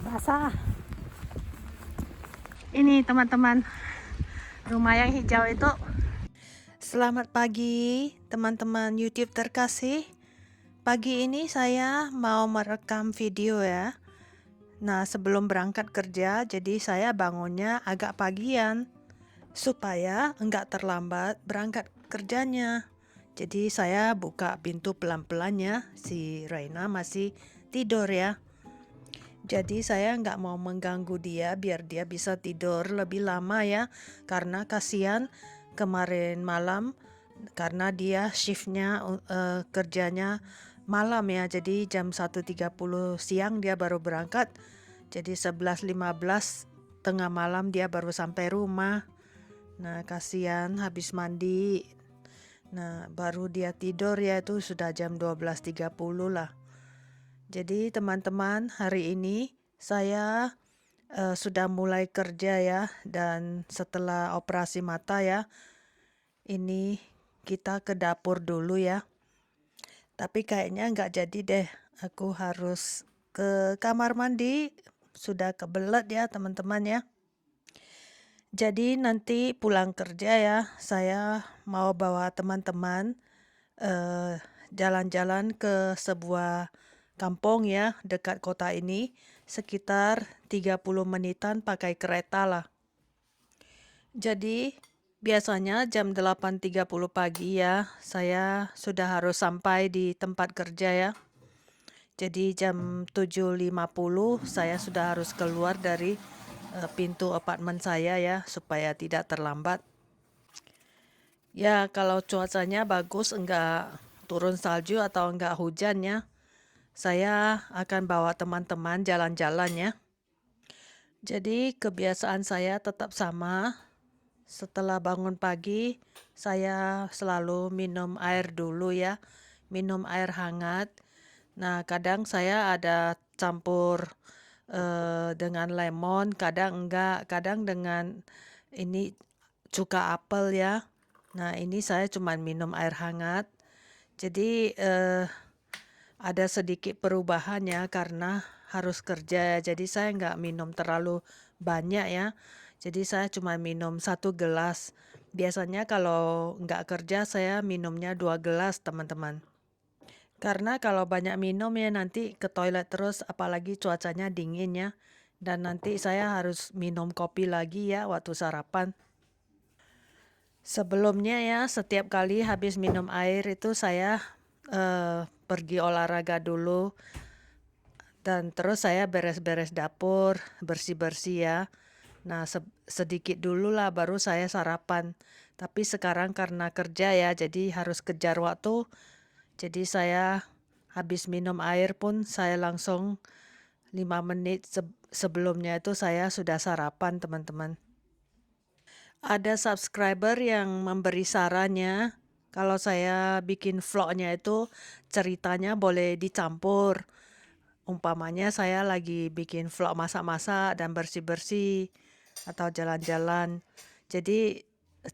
basah. Ini teman-teman, rumah yang hijau itu. Selamat pagi teman-teman YouTube terkasih. Pagi ini saya mau merekam video ya. Nah, sebelum berangkat kerja, jadi saya bangunnya agak pagian supaya enggak terlambat berangkat kerjanya. Jadi saya buka pintu pelan-pelan ya, si Raina masih tidur ya. Jadi saya nggak mau mengganggu dia biar dia bisa tidur lebih lama ya. Karena kasihan kemarin malam karena dia shiftnya kerjanya malam ya. Jadi jam 1.30 siang dia baru berangkat. Jadi 11.15 tengah malam dia baru sampai rumah. Nah, kasihan habis mandi. Nah, baru dia tidur ya, itu sudah jam 12.30 lah. Jadi teman-teman, hari ini saya sudah mulai kerja ya, dan setelah operasi mata ya, ini kita ke dapur dulu ya. Tapi kayaknya nggak jadi deh, aku harus ke kamar mandi, sudah kebelet ya teman-teman ya. Jadi nanti pulang kerja ya, saya mau bawa teman-teman jalan-jalan ke sebuah kampung ya dekat kota ini, sekitar 30 menitan pakai kereta lah. Jadi biasanya jam 8.30 pagi ya saya sudah harus sampai di tempat kerja ya. Jadi jam 7.50 saya sudah harus keluar dari pintu apartemen saya ya supaya tidak terlambat. Ya, kalau cuacanya bagus, enggak turun salju atau enggak hujan ya, saya akan bawa teman-teman jalan-jalan ya. Jadi kebiasaan saya tetap sama. Setelah bangun pagi, saya selalu minum air dulu ya, minum air hangat. Nah, kadang saya ada campur dengan lemon, kadang enggak, kadang dengan ini cuka apel ya. Nah, ini saya cuma minum air hangat. Jadi ada sedikit perubahan ya karena harus kerja. Jadi saya nggak minum terlalu banyak ya. Jadi saya cuma minum 1 gelas. Biasanya kalau nggak kerja saya minumnya 2 gelas teman-teman. Karena kalau banyak minum ya nanti ke toilet terus, apalagi cuacanya dingin ya. Dan nanti saya harus minum kopi lagi ya waktu sarapan. Sebelumnya ya, setiap kali habis minum air itu saya pergi olahraga dulu. Dan terus saya beres-beres dapur, bersih-bersih ya. Nah, sedikit dulu lah baru saya sarapan. Tapi sekarang karena kerja ya, jadi harus kejar waktu. Jadi saya habis minum air pun saya langsung 5 menit sebelumnya itu saya sudah sarapan teman-teman. Ada subscriber yang memberi sarannya kalau saya bikin vlognya itu ceritanya boleh dicampur. Umpamanya saya lagi bikin vlog masak-masak dan bersih-bersih atau jalan-jalan. Jadi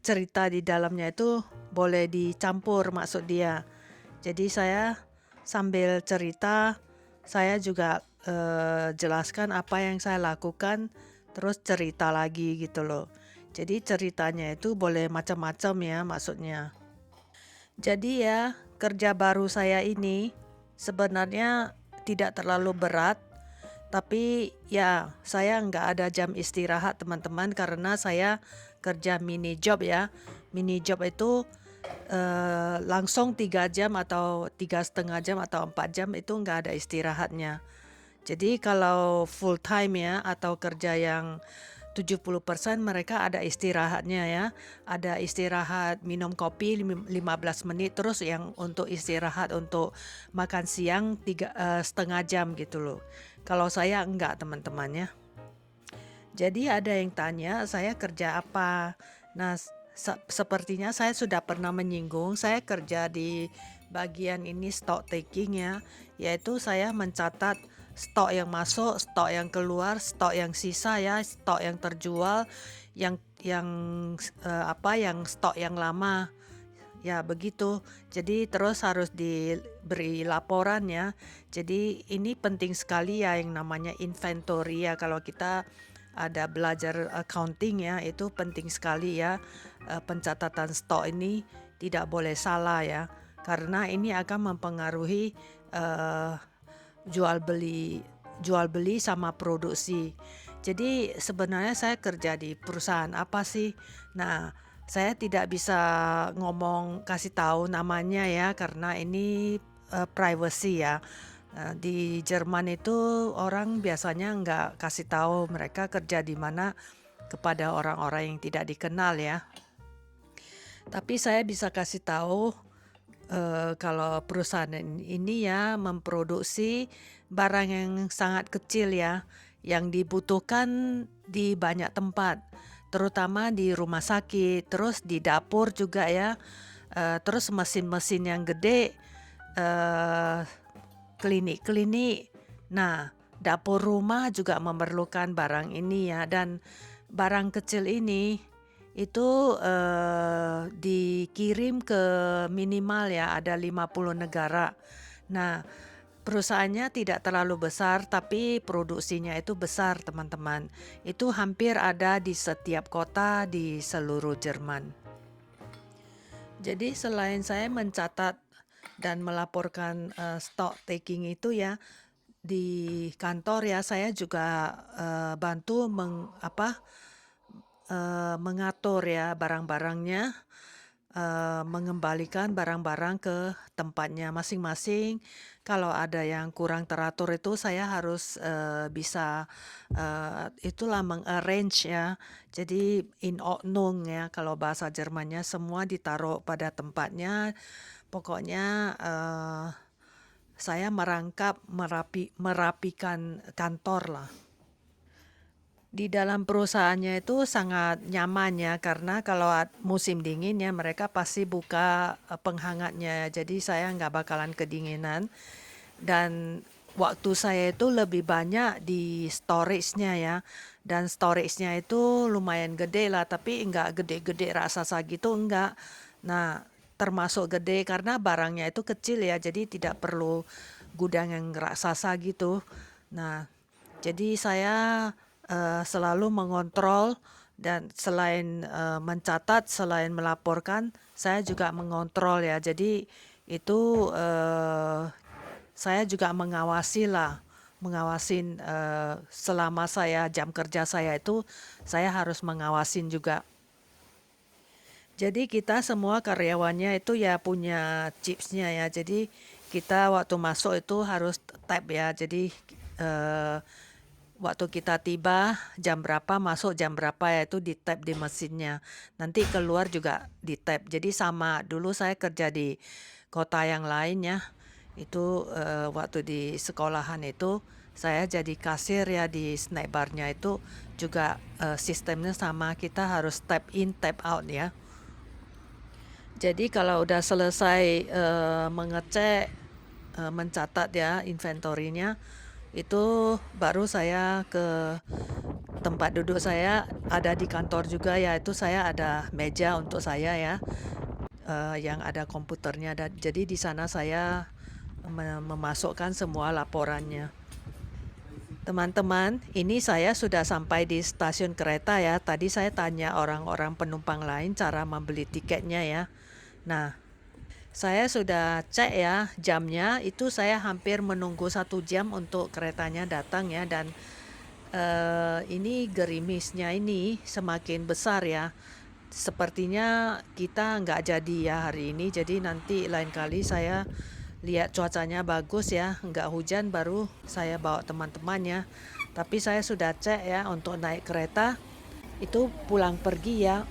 cerita di dalamnya itu boleh dicampur maksud dia. Jadi saya sambil cerita, saya juga jelaskan apa yang saya lakukan, terus cerita lagi gitu loh. Jadi ceritanya itu boleh macam-macam ya maksudnya. Jadi ya kerja baru saya ini sebenarnya tidak terlalu berat. Tapi ya saya nggak ada jam istirahat teman-teman karena saya kerja mini job ya. Mini job itu langsung 3 jam atau 3,5 jam atau 4 jam itu nggak ada istirahatnya. Jadi kalau full time ya atau kerja yang 70% mereka ada istirahatnya ya. Ada istirahat minum kopi 15 menit, terus yang untuk istirahat untuk makan siang 3,5 jam gitu loh. Kalau saya enggak teman-teman ya. Jadi ada yang tanya saya kerja apa. Nah, sepertinya saya sudah pernah menyinggung saya kerja di bagian ini stock taking ya, yaitu saya mencatat stok yang masuk, stok yang keluar, stok yang sisa ya, stok yang terjual, yang stok yang lama Ya begitu. Jadi terus harus diberi laporan ya. Jadi ini penting sekali ya yang namanya inventory ya. Kalau kita ada belajar accounting ya, itu penting sekali ya. Pencatatan stok ini tidak boleh salah ya. Karena ini akan mempengaruhi eh, jual beli sama produksi. Jadi sebenarnya saya kerja di perusahaan apa sih? Nah, saya tidak bisa ngomong kasih tahu namanya ya karena ini privacy ya. Di Jerman itu orang biasanya nggak kasih tahu mereka kerja di mana kepada orang-orang yang tidak dikenal ya. Tapi saya bisa kasih tahu kalau perusahaan ini ya memproduksi barang yang sangat kecil ya, yang dibutuhkan di banyak tempat, terutama di rumah sakit, terus di dapur juga ya, terus mesin-mesin yang gede, eh, klinik-klinik. Nah, dapur rumah juga memerlukan barang ini ya, dan barang kecil ini itu dikirim ke minimal ya ada 50 negara. Nah, perusahaannya tidak terlalu besar tapi produksinya itu besar, teman-teman. Itu hampir ada di setiap kota di seluruh Jerman. Jadi selain saya mencatat dan melaporkan stock taking itu ya di kantor ya, saya juga bantu mengatur ya barang-barangnya, mengembalikan barang-barang ke tempatnya masing-masing. Kalau ada yang kurang teratur itu saya harus bisa itulah mengarrange ya. Jadi in Ordnung ya kalau bahasa Jermannya, semua ditaruh pada tempatnya. Pokoknya saya merapikan kantor lah. Di dalam perusahaannya itu sangat nyaman ya, karena kalau musim dingin ya mereka pasti buka penghangatnya, jadi saya nggak bakalan kedinginan. Dan waktu saya itu lebih banyak di storage-nya ya, dan storage-nya itu lumayan gede lah, tapi nggak gede-gede raksasa gitu, enggak. Nah, termasuk gede karena barangnya itu kecil ya, jadi tidak perlu gudang yang raksasa gitu. Nah, jadi saya selalu mengontrol, dan selain mencatat, selain melaporkan, saya juga mengontrol ya. Jadi itu saya juga mengawasin selama jam kerja saya itu, saya harus mengawasin juga. Jadi kita semua karyawannya itu ya punya chipsnya ya. Jadi kita waktu masuk itu harus tap ya. Jadi waktu kita tiba jam berapa, masuk jam berapa ya, itu di tap di mesinnya. Nanti keluar juga di tap. Jadi sama, dulu saya kerja di kota yang lain ya. Itu waktu di sekolahan itu saya jadi kasir ya di snack barnya, itu juga sistemnya sama, kita harus tap in tap out ya. Jadi kalau udah selesai mengecek, mencatat ya inventorinya, itu baru saya ke tempat duduk. Saya ada di kantor juga ya, itu saya ada meja untuk saya ya, yang ada komputernya. Dan jadi di sana saya memasukkan semua laporannya. Teman-teman, ini saya sudah sampai di stasiun kereta ya. Tadi saya tanya orang-orang penumpang lain cara membeli tiketnya ya. Nah, saya sudah cek ya jamnya, itu saya hampir menunggu 1 jam untuk keretanya datang ya. Dan ini gerimisnya ini semakin besar ya. Sepertinya kita nggak jadi ya hari ini, jadi nanti lain kali saya lihat cuacanya bagus ya, nggak hujan, baru saya bawa teman-teman ya. Tapi saya sudah cek ya untuk naik kereta, itu pulang pergi ya.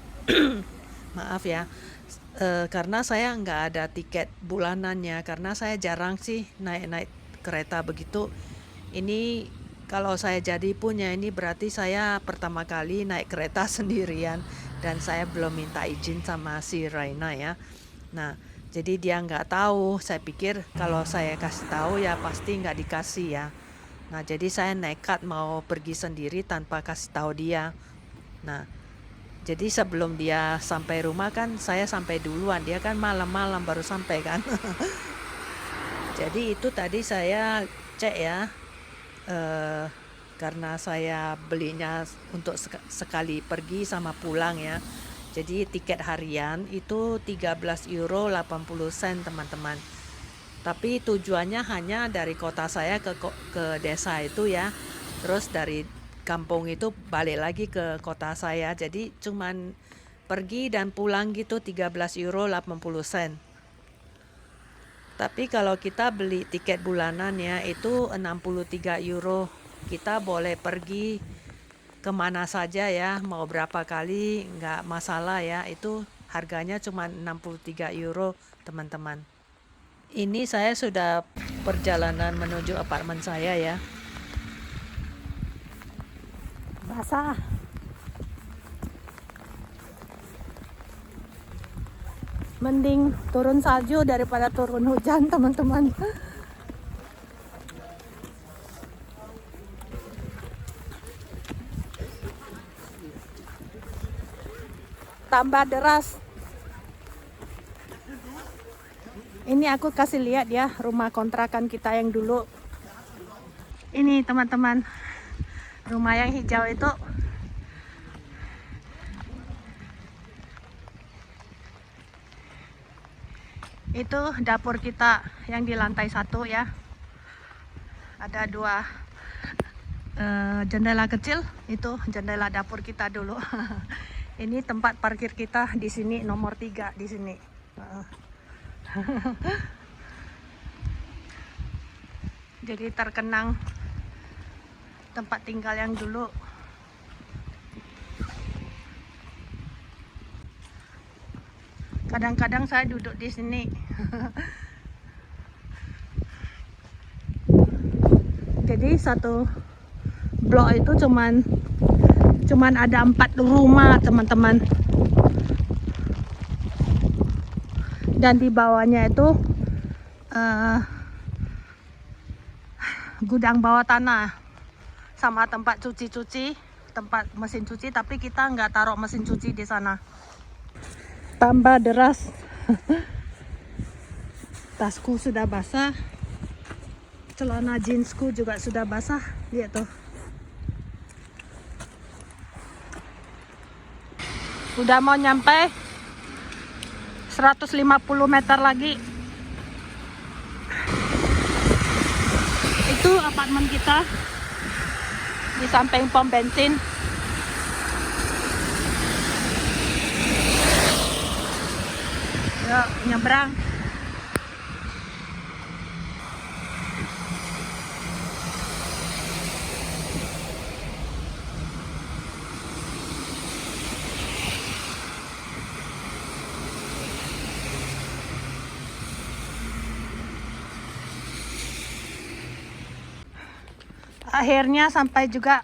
Maaf ya, karena saya nggak ada tiket bulanannya, karena saya jarang sih naik-naik kereta begitu. Ini kalau saya jadi punya, ini berarti saya pertama kali naik kereta sendirian, dan saya belum minta izin sama si Raina ya. Nah, jadi dia nggak tahu. Saya pikir kalau saya kasih tahu ya pasti nggak dikasih ya. Nah, jadi saya nekat mau pergi sendiri tanpa kasih tahu dia. Nah, Jadi sebelum dia sampai rumah kan saya sampai duluan, dia kan malam-malam baru sampai kan. Jadi itu tadi saya cek ya, eh, karena saya belinya untuk sekali pergi sama pulang ya. Jadi tiket harian itu 13,80 euro teman-teman. Tapi tujuannya hanya dari kota saya ke desa itu ya. Terus dari kampung itu balik lagi ke kota saya. Jadi cuman pergi dan pulang gitu 13,80 euro. Tapi kalau kita beli tiket bulanan ya itu 63 euro. Kita boleh pergi kemana saja ya, mau berapa kali nggak masalah ya. Itu harganya cuma 63 euro teman-teman. Ini saya sudah perjalanan menuju apartemen saya ya. Basah. Mending turun salju daripada turun hujan, teman-teman. Tambah deras. Ini aku kasih lihat ya rumah kontrakan kita yang dulu. Ini teman-teman, rumah yang hijau itu. Itu dapur kita yang di lantai 1 ya. Ada 2 jendela kecil, itu jendela dapur kita dulu. Ini tempat parkir kita di sini, nomor 3 di sini. Jadi terkenang tempat tinggal yang dulu. Kadang-kadang saya duduk di sini. Jadi satu blok itu cuman ada 4 rumah, teman-teman. Dan di bawahnya itu gudang bawah tanah sama tempat cuci-cuci, tempat mesin cuci, tapi kita nggak taruh mesin cuci di sana. Tambah deras. Tasku sudah basah, celana jeansku juga sudah basah. Lihat tuh. Udah mau nyampe 150 meter lagi. Itu apartemen kita di samping pom bensin. Yuk, nyebrang. Akhirnya sampai juga.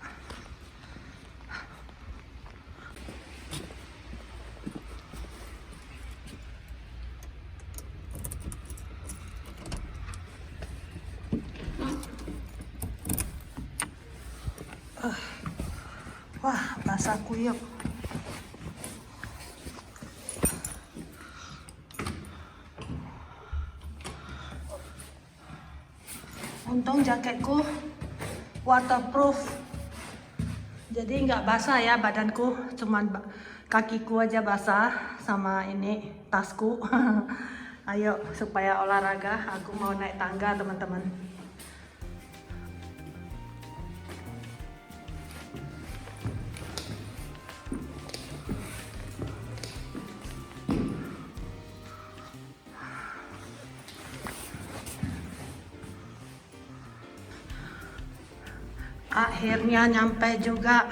Wah, basah kuyup. Untung jaketku waterproof, jadi nggak basah ya badanku, cuman kakiku aja basah sama ini tasku. Ayo supaya olahraga, aku mau naik tangga teman-teman. Akhirnya nyampe juga.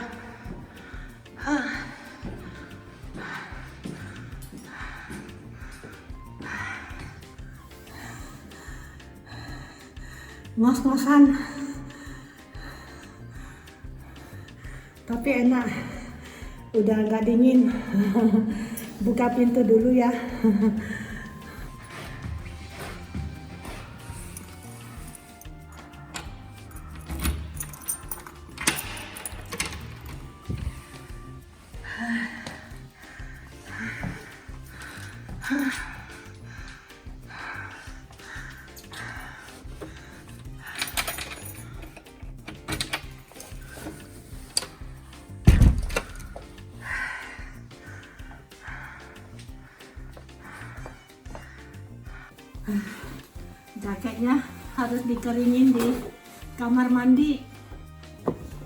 Ngos-ngosan, tapi enak, udah nggak dingin. Buka pintu dulu ya. kayaknya harus dikeringin di kamar mandi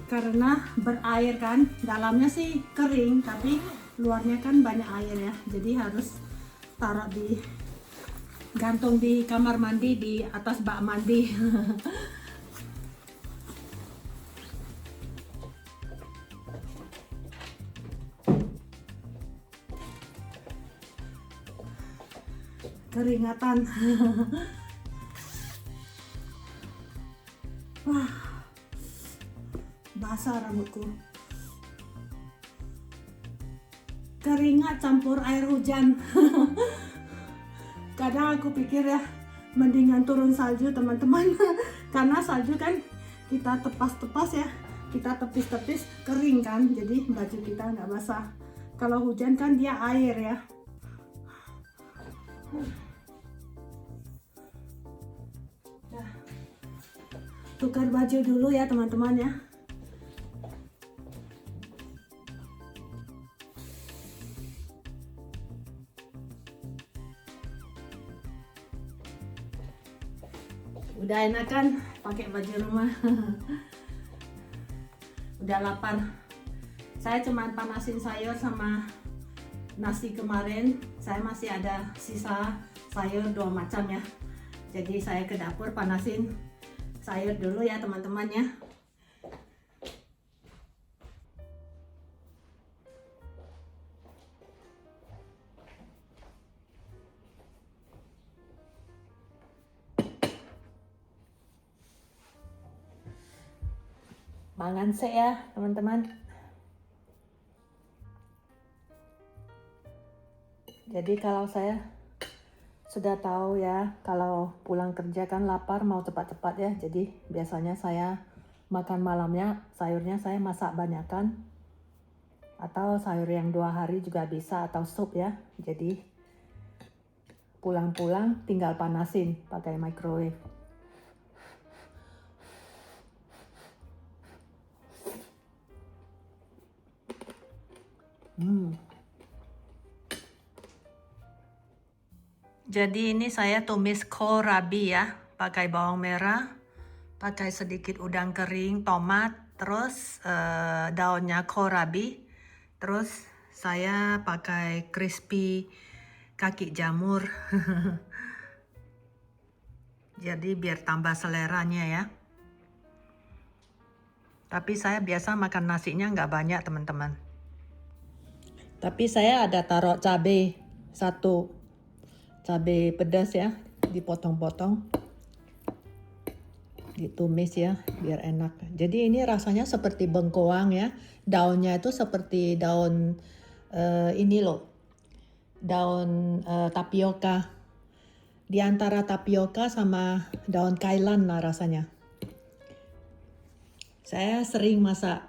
karena berair kan. Dalamnya sih kering tapi luarnya kan banyak air ya, jadi harus taruh di gantung di kamar mandi di atas bak mandi. Keringatan. Wah, basah rambutku. Keringat campur air hujan. Kadang aku pikir ya, mendingan turun salju teman-teman. Karena salju kan kita tepas-tepas ya, kita tepis-tepis kering kan, jadi baju kita nggak basah. Kalau hujan kan dia air ya. Nah, tukar baju dulu ya teman-teman ya. Udah enakan pakai baju rumah. Udah lapar. Saya cuma panasin sayur sama nasi kemarin. Saya masih ada sisa sayur 2 macam ya. Jadi saya ke dapur panasin sayur dulu ya teman-teman ya. Mangan sih ya teman-teman. Jadi kalau saya sudah tahu ya, kalau pulang kerja kan lapar mau cepat-cepat ya. Jadi biasanya saya makan malamnya sayurnya saya masak banyakan. Atau sayur yang 2 hari juga bisa, atau sup ya. Jadi pulang-pulang tinggal panasin pakai microwave. Jadi ini saya tumis kohlrabi ya, pakai bawang merah, pakai sedikit udang kering, tomat, terus daunnya kohlrabi, terus saya pakai crispy kaki jamur. Jadi biar tambah seleranya ya. Tapi saya biasa makan nasinya nggak banyak teman-teman. Tapi saya ada taruh cabai 1. Cabai pedas ya, dipotong-potong, ditumis ya, biar enak. Jadi ini rasanya seperti bengkoang ya, daunnya itu seperti daun ini loh, daun tapioka. Di antara tapioka sama daun kailan lah rasanya. Saya sering masak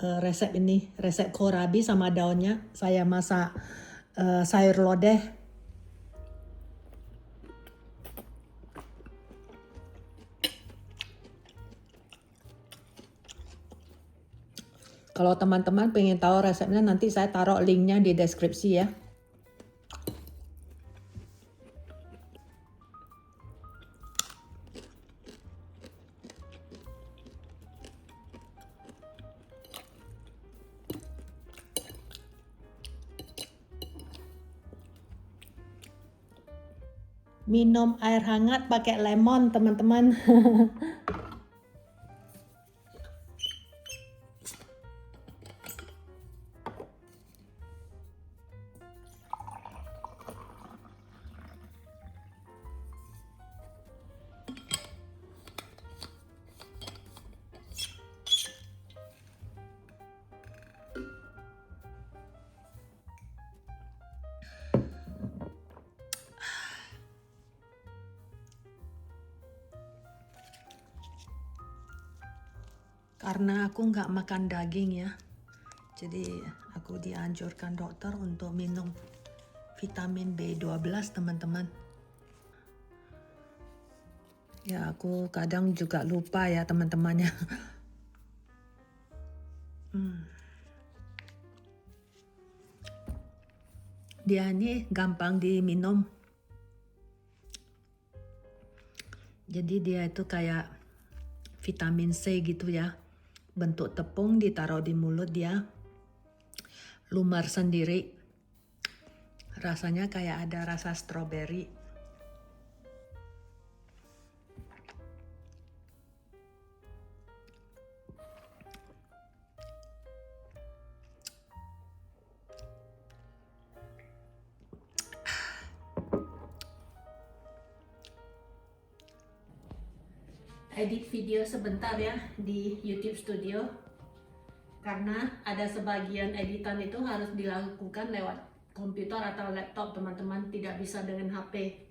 resep ini, resep kohlrabi sama daunnya. Saya masak sayur lodeh. Kalau teman-teman pengen tahu resepnya, nanti saya taruh linknya di deskripsi ya. Minum air hangat pakai lemon teman-teman. Karena aku nggak makan daging ya, jadi aku dianjurkan dokter untuk minum vitamin B12 teman-teman. Ya aku kadang juga lupa ya teman-temannya. Dia ini gampang diminum. Jadi dia itu kayak vitamin C gitu ya. Bentuk tepung ditaruh di mulut dia. Lumar sendiri. Rasanya kayak ada rasa stroberi. Edit video sebentar ya di YouTube Studio. Karena ada sebagian editan itu harus dilakukan lewat komputer atau laptop, teman-teman, tidak bisa dengan HP.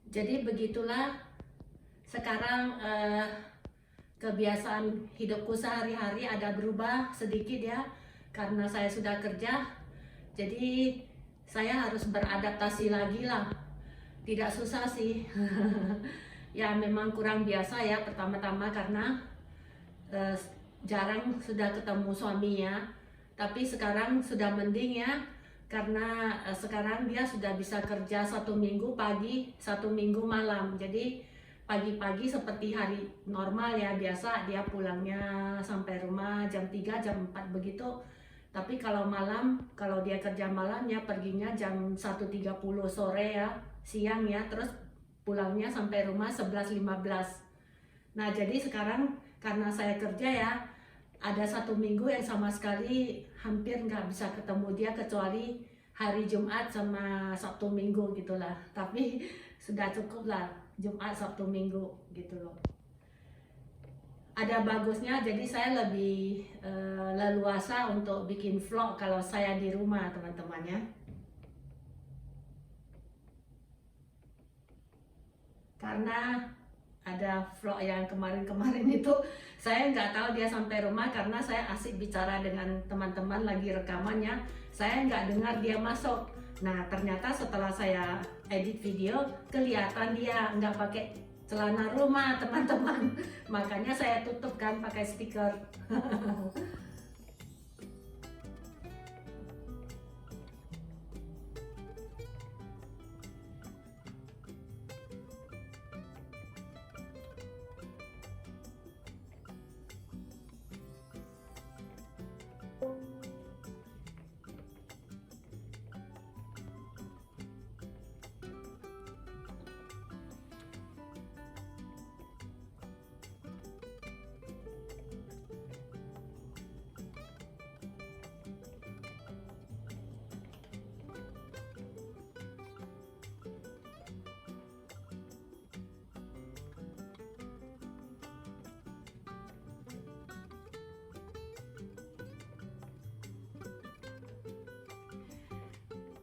Jadi begitulah sekarang kebiasaan hidupku sehari-hari ada berubah sedikit ya, karena saya sudah kerja. Jadi saya harus beradaptasi lagi lah. Tidak susah sih. Ya memang kurang biasa ya pertama-tama karena jarang sudah ketemu suaminya. Tapi sekarang sudah mending ya, karena sekarang dia sudah bisa kerja 1 minggu pagi, 1 minggu malam. Jadi pagi-pagi seperti hari normal ya, biasa dia pulangnya sampai rumah jam 3, jam 4 begitu. Tapi kalau malam, kalau dia kerja malam ya perginya jam 1.30 sore ya, siang ya, terus pulangnya sampai rumah 11.15. Nah jadi sekarang karena saya kerja ya, ada 1 minggu yang sama sekali hampir nggak bisa ketemu dia kecuali hari Jumat sama Sabtu Minggu gitulah. Tapi sudah cukup lah Jumat Sabtu Minggu gitu loh. Ada bagusnya, jadi saya lebih leluasa untuk bikin vlog kalau saya di rumah, teman-teman ya. Karena ada vlog yang kemarin-kemarin itu saya nggak tahu dia sampai rumah karena saya asik bicara dengan teman-teman lagi rekamannya, saya nggak dengar dia masuk. Nah ternyata setelah saya edit video kelihatan dia nggak pakai celana rumah, teman-teman. Makanya saya tutup kan pakai stiker.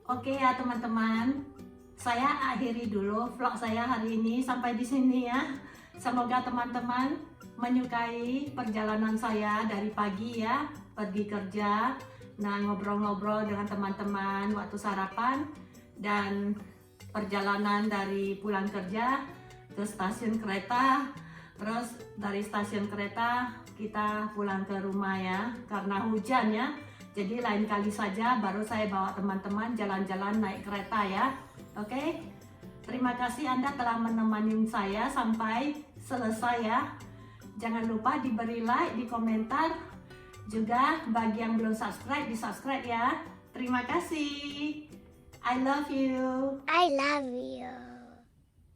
Oke ya teman-teman, saya akhiri dulu vlog saya hari ini sampai di sini ya. Semoga teman-teman menyukai perjalanan saya dari pagi ya, pergi kerja, nah ngobrol-ngobrol dengan teman-teman waktu sarapan, dan perjalanan dari pulang kerja ke stasiun kereta, terus dari stasiun kereta kita pulang ke rumah ya, karena hujan ya. Jadi lain kali saja baru saya bawa teman-teman jalan-jalan naik kereta ya. Oke. Terima kasih Anda telah menemani saya sampai selesai ya. Jangan lupa diberi like, di komentar. Juga bagi yang belum subscribe, di subscribe ya. Terima kasih. I love you. I love you.